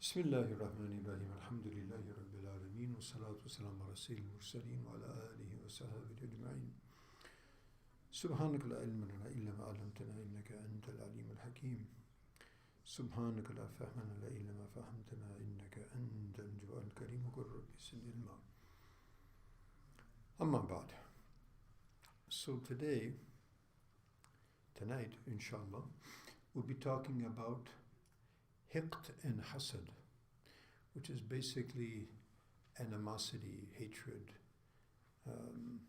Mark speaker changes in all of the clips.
Speaker 1: Bismillahirrahmanirrahim. Alhamdulillahi Rabbil Alameen. Wa salatu wa salam ala sayyidil mursaleen wa ala alihi wa sahbihi ajma'in. Subhanaka la ilma lana illa ma 'allamtana innaka antal alimul hakim. Subhanaka la fahma lana illa ma fahamtana innaka antal jawwadul karim. Qul rabbi zidni ilma. Amma ba'd. So tonight, inshallah, we'll be talking about hiqt and hasad, which is basically animosity, hatred,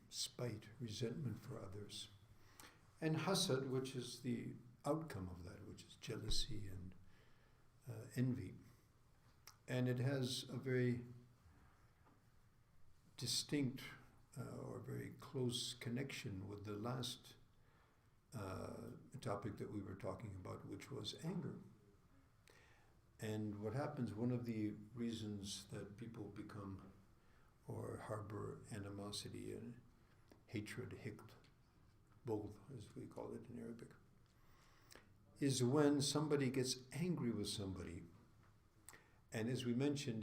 Speaker 1: spite, resentment for others. And hasad, which is the outcome of that, which is jealousy and envy. And it has a very distinct or very close connection with the last topic that we were talking about, which was anger. And what happens, one of the reasons that people become or harbor animosity and hatred, hiqt, both as we call it in Arabic, is when somebody gets angry with somebody. And as we mentioned,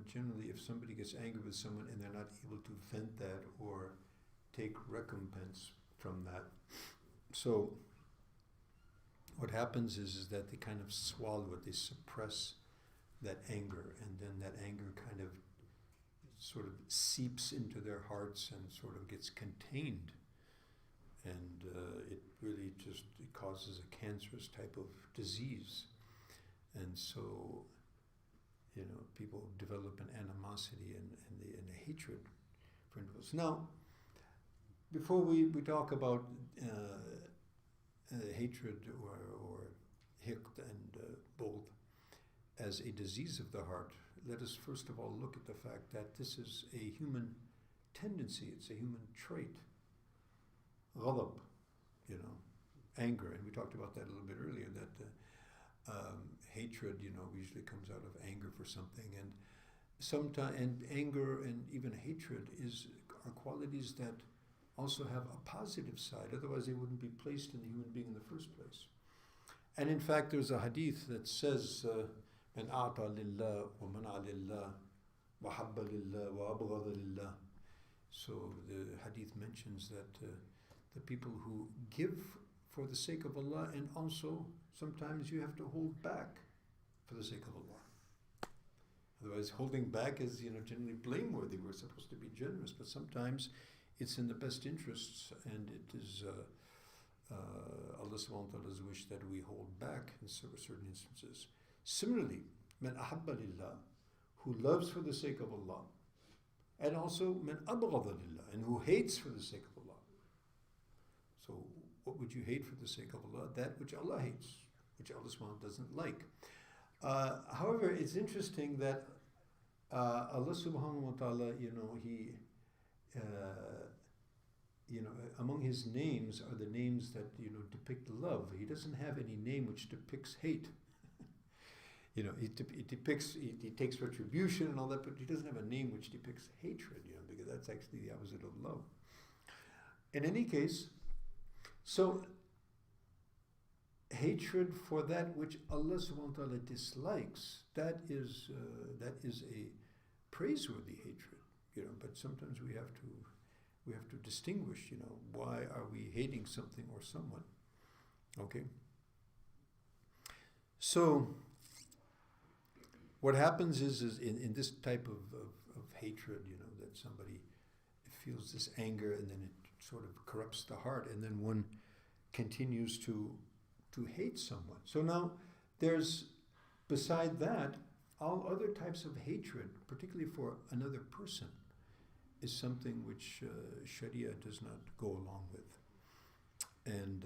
Speaker 1: generally if somebody gets angry with someone and they're not able to vent that or take recompense from that, so what happens is that they kind of swallow it, they suppress that anger, and then that anger kind of sort of seeps into their hearts and sort of gets contained. And it really it causes a cancerous type of disease. And so, people develop an animosity and a hatred for individuals. Now, before we talk about hatred or hiqt and both as a disease of the heart, let us first of all look at the fact that this is a human tendency, it's a human trait. Ghadab, anger, and we talked about that a little bit earlier, that hatred, usually comes out of anger for something, and sometimes, and anger and even hatred are qualities that also have a positive side, otherwise they wouldn't be placed in the human being in the first place. And in fact, there's a hadith that says, "Man a'ta lillah wa man'a lillah wa habba lillah wa abghada lillah." So the hadith mentions that the people who give for the sake of Allah, and also sometimes you have to hold back for the sake of Allah. Otherwise, holding back is generally blameworthy. We're supposed to be generous, but sometimes it's in the best interests, and it is Allah subhanahu wa ta'ala's wish that we hold back in certain instances. Similarly, man ahabba lillah, who loves for the sake of Allah, and also man abghada lillah, and who hates for the sake of Allah. So what would you hate for the sake of Allah? That which Allah hates, which Allah subhanahu wa ta'ala doesn't like. However, it's interesting that Allah subhanahu wa ta'ala, He among His names are the names that depict love. He doesn't have any name which depicts hate. He takes retribution and all that, but He doesn't have a name which depicts hatred. Because that's actually the opposite of love. In any case, so hatred for that which Allah subhanahu wa ta'ala dislikes, that is a praiseworthy hatred. But sometimes we have to distinguish, why are we hating something or someone? Okay? So what happens is in this type of hatred, that somebody feels this anger and then it sort of corrupts the heart, and then one continues to hate someone. So now there's, beside that, all other types of hatred, particularly for another person, is something which Sharia does not go along with. And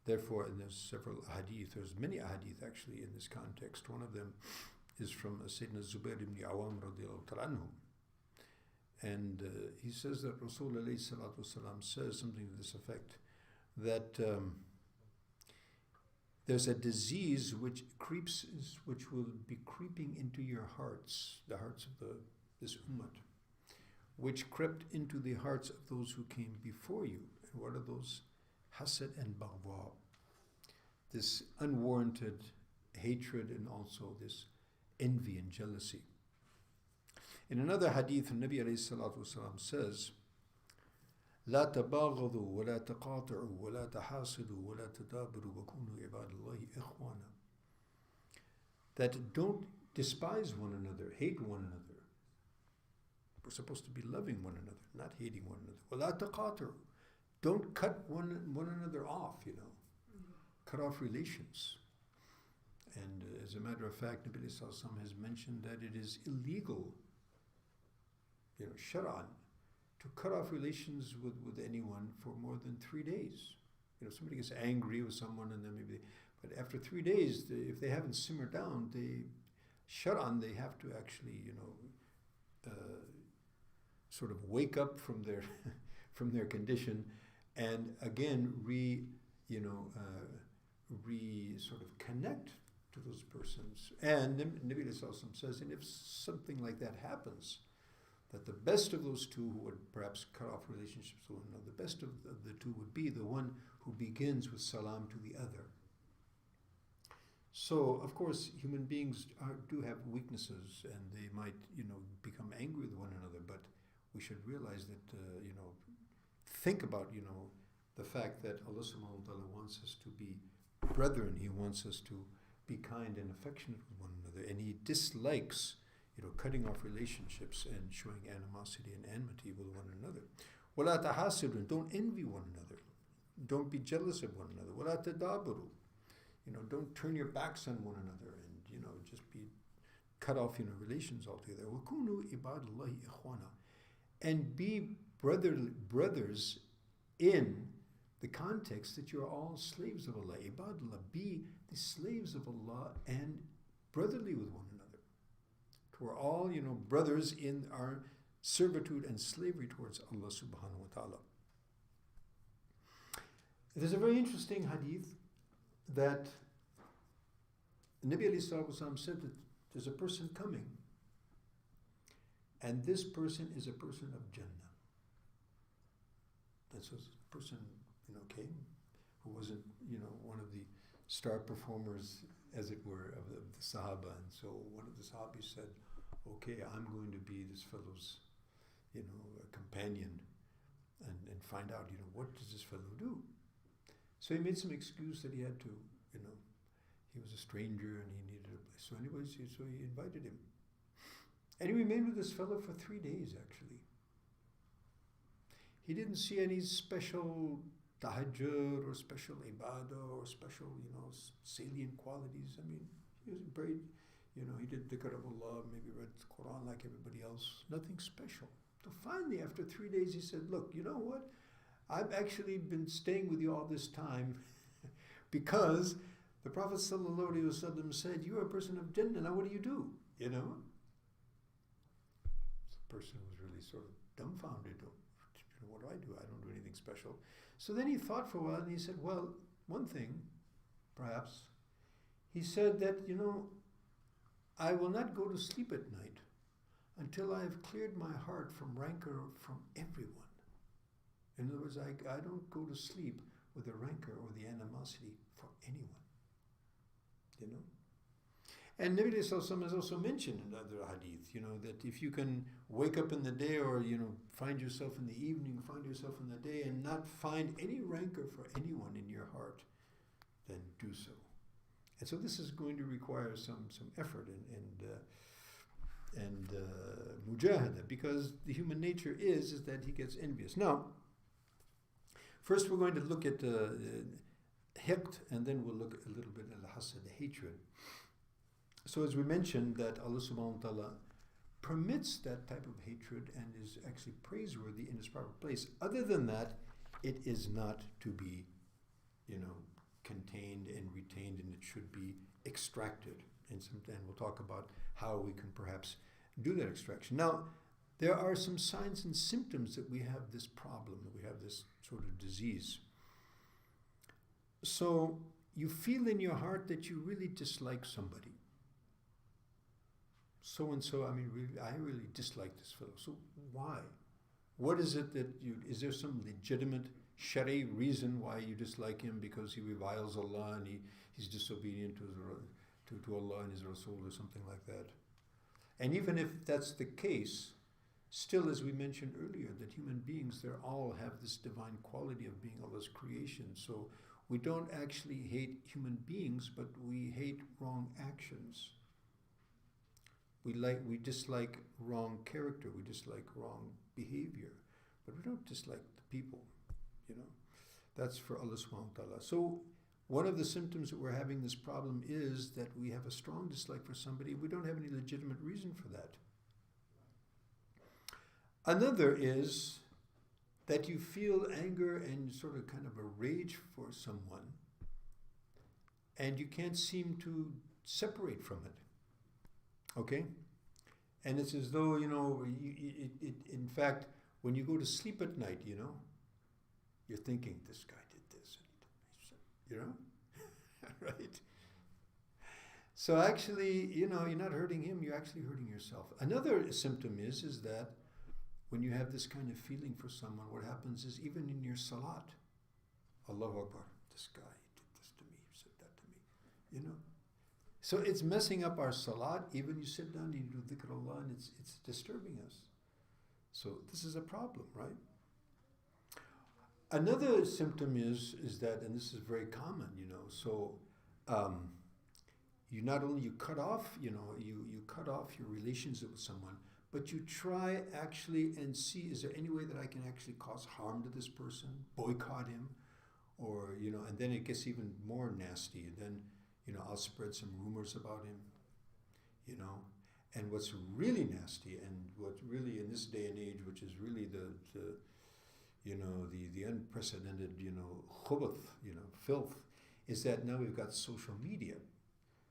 Speaker 1: therefore, and there's several hadith, there's many hadith actually in this context. One of them is from Sayyidina Zubair ibn Awam radiallahu ta'ala anhu. And he says that Rasulullah sallallahu alaihi wasallam says something to this effect, that there's a disease which will be creeping into your hearts, the hearts of this ummah, which crept into the hearts of those who came before you. And what are those? Hasad and baghdha. This unwarranted hatred and also this envy and jealousy. In another hadith, the Nabi alayhi salatu wasalam says, لا تباغضوا ولا تقاطعوا ولا تحاسدوا ولا تدابروا وكونوا عباد الله إخوانا. That don't despise one another, hate one another. We're supposed to be loving one another, not hating one another. ولا تقاطعوا. Don't cut one another off, cut off relations. And as a matter of fact, Nabi sallallahu alaihi wasallam has mentioned that it is illegal, shar'an, to cut off relations with anyone for more than 3 days. Somebody gets angry with someone and then but after 3 days, if they haven't simmered down, they have to actually, sort of wake up from their from their condition and again sort of connect to those persons. And Nabi sallallahu alaihi wasallam says, and if something like that happens, that the best of those two who would perhaps cut off relationships with one another, the best of the two would be the one who begins with salam to the other. So, of course, human beings do have weaknesses and they might, become angry with one another, but we should realize that, think about, the fact that Allah subhanahu wa ta'ala wants us to be brethren. He wants us to be kind and affectionate with one another, and He dislikes cutting off relationships and showing animosity and enmity with one another. وَلَا تَحَاسِدُونَ. Don't envy one another. Don't be jealous of one another. وَلَا تَدَابُرُوا. Don't turn your backs on one another and, just be cut off, relations altogether. وَكُونُوا عِبَادَ اللَّهِ إِخْوَانًا. And be brothers in the context that you're all slaves of Allah. Ibadullah. Be the slaves of Allah and brotherly with one another. We're all, brothers in our servitude and slavery towards Allah subhanahu wa ta'ala. There's a very interesting hadith that Nabi alayhi salatu wasalam said that there's a person coming, and this person is a person of Jannah. And so this person, came, who wasn't, one of the star performers, as it were, of the Sahaba. And so one of the Sahabis said, okay, I'm going to be this fellow's, companion and find out, what does this fellow do? So he made some excuse that he had to, he was a stranger and he needed a place. So anyways, so he invited him. And he remained with this fellow for 3 days, actually. He didn't see any special tahajjud or special ibadah or special, salient qualities. I mean, he was very, he did dhikr of Allah, maybe read the Quran like everybody else. Nothing special. So finally, after 3 days, he said, look, you know what? I've actually been staying with you all this time because the Prophet ﷺ said, you are a person of Jannah, now what do you do? The person was really sort of dumbfounded. What do? I don't do anything special. So then he thought for a while and he said, well, one thing, perhaps, he said that, I will not go to sleep at night until I have cleared my heart from rancor from everyone. In other words, I don't go to sleep with the rancor or the animosity for anyone. And Nabi sallallahu alaihi wasallam has also mentioned in other hadith, that if you can wake up in the day or, find yourself in the evening, find yourself in the day and not find any rancor for anyone in your heart, then do so. And so this is going to require some effort and mujahada, because the human nature is that he gets envious. Now, first we're going to look at hiqd, and then we'll look a little bit at al-hasad, the hatred. So as we mentioned, that Allah subhanahu wa ta'ala permits that type of hatred and is actually praiseworthy in its proper place. Other than that, it is not to be, contained and retained, and it should be extracted. And we'll talk about how we can perhaps do that extraction. Now, there are some signs and symptoms that we have this problem, that we have this sort of disease. So you feel in your heart that you really dislike somebody. So-and-so, I really dislike this fellow. So why? What is it that is there some legitimate Shari reason why you dislike him? Because he reviles Allah and he's disobedient to Allah and His Rasul or something like that. And even if that's the case, still, as we mentioned earlier, that human beings, they all have this divine quality of being Allah's creation. So we don't actually hate human beings, but we hate wrong actions. We dislike wrong character, we dislike wrong behavior, but we don't dislike the people, you know. That's for Allah subhanahu wa ta'ala. So one of the symptoms that we're having this problem is that we have a strong dislike for somebody. We don't have any legitimate reason for that. Another is that you feel anger and sort of kind of a rage for someone, and you can't seem to separate from it. Okay? And it's as though, you know, in fact, when you go to sleep at night, you know, you're thinking, this guy did this, and you know? Right? So actually, you know, you're not hurting him, you're actually hurting yourself. Another symptom is that when you have this kind of feeling for someone, what happens is even in your salat, Allahu Akbar, this guy did this to me, said that to me, you know. So it's messing up our salat. Even you sit down and you do dhikr Allah, and it's disturbing us. So this is a problem, right? Another symptom is that, and this is very common, you know, so you not only you cut off, you know, you cut off your relationship with someone, but you try actually and see, is there any way that I can actually cause harm to this person, boycott him, or, you know, and then it gets even more nasty. And then, you know, I'll spread some rumors about him, you know. And what's really nasty, and what really in this day and age, which is really the you know, the unprecedented, you know, khubuth, you know, filth, is that now we've got social media.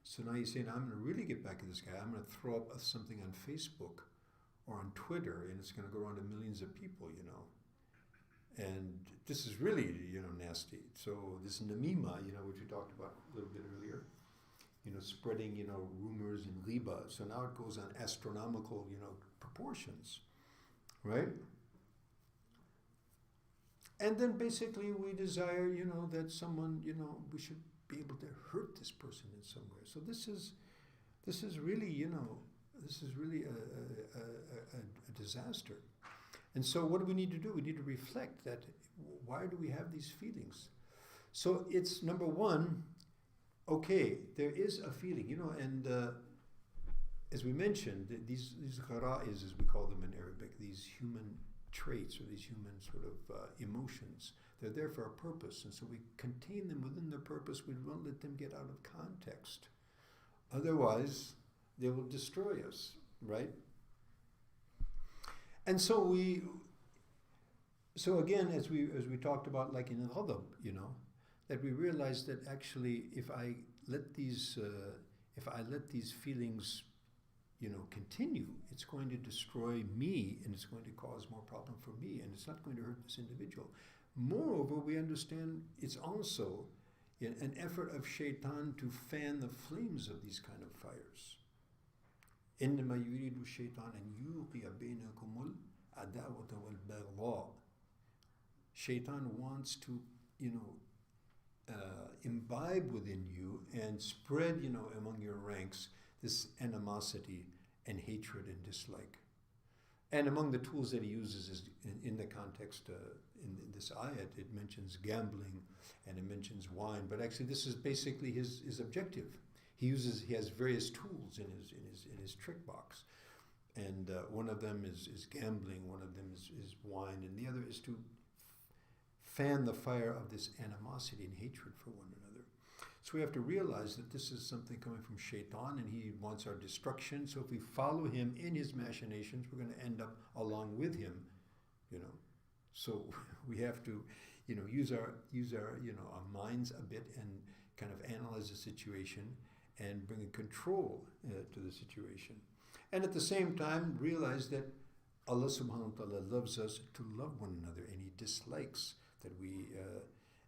Speaker 1: So now you're saying, I'm going to really get back at this guy. I'm going to throw up something on Facebook or on Twitter, and it's going to go around to millions of people, you know. And this is really, you know, nasty. So this namima, you know, which we talked about a little bit earlier, you know, spreading, you know, rumors and ghiba. So now it goes on astronomical, you know, proportions, right? And then basically we desire, you know, that someone, you know, we should be able to hurt this person in some way. So this is really, you know, this is really a disaster. And so what do we need to do? We need to reflect that, why do we have these feelings? So it's number one, okay, there is a feeling, you know, and as we mentioned, these ghara'is, as we call them in Arabic, these human traits or these human sort of emotions, they're there for a purpose, and so we contain them within their purpose. We won't let them get out of context. Otherwise, they will destroy us, right? And so again, as we talked about, like in ghadab, you know, that we realize that actually, if I let these feelings, you know, continue, it's going to destroy me, and it's going to cause more problem for me, and it's not going to hurt this individual. Moreover, we understand it's also an effort of shaitan to fan the flames of these kind of fires. إنما يريد الشيطان أن يوقع بينكم العداوة والبغضاء. Shaitan wants to, you know, imbibe within you and spread, you know, among your ranks this animosity and hatred and dislike. And among the tools that he uses is in the context, in this ayat, it mentions gambling and it mentions wine, but actually this is basically his objective. He has various tools in his trick box, and one of them is gambling, one of them is wine, and the other is to fan the fire of this animosity and hatred for one another. So we have to realize that this is something coming from shaitan, and he wants our destruction. So if we follow him in his machinations, we're going to end up along with him, you know. So we have to, you know, use our you know, our minds a bit and kind of analyze the situation and bring a control to the situation. And at the same time, realize that Allah subhanahu wa ta'ala loves us to love one another, and he dislikes that we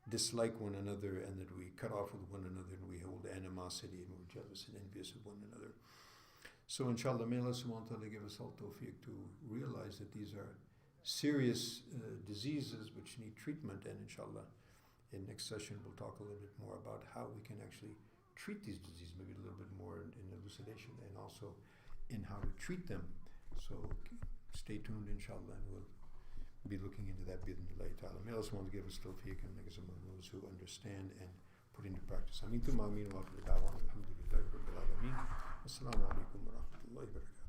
Speaker 1: dislike one another and that we cut off with one another and we hold animosity and we're jealous and envious of one another. So inshallah, may Allah subhanahu wa ta'ala give us all tawfiq to realize that these are serious diseases which need treatment, and inshallah in next session we'll talk a little bit more about how we can actually treat these diseases, maybe a little bit more in elucidation, and also in how to treat them. So stay tuned, inshallah, and we'll be looking into that bi-idhnillahi ta'ala. May Allah subhanahu wa ta'ala give us tawfiq and make us among those who understand and put into practice. Ameen thumma ameen wa akhir da'wana alhamdulillahi rabbil alamin. Assalamu alaikum wa rahmatullahi wa barakatuh.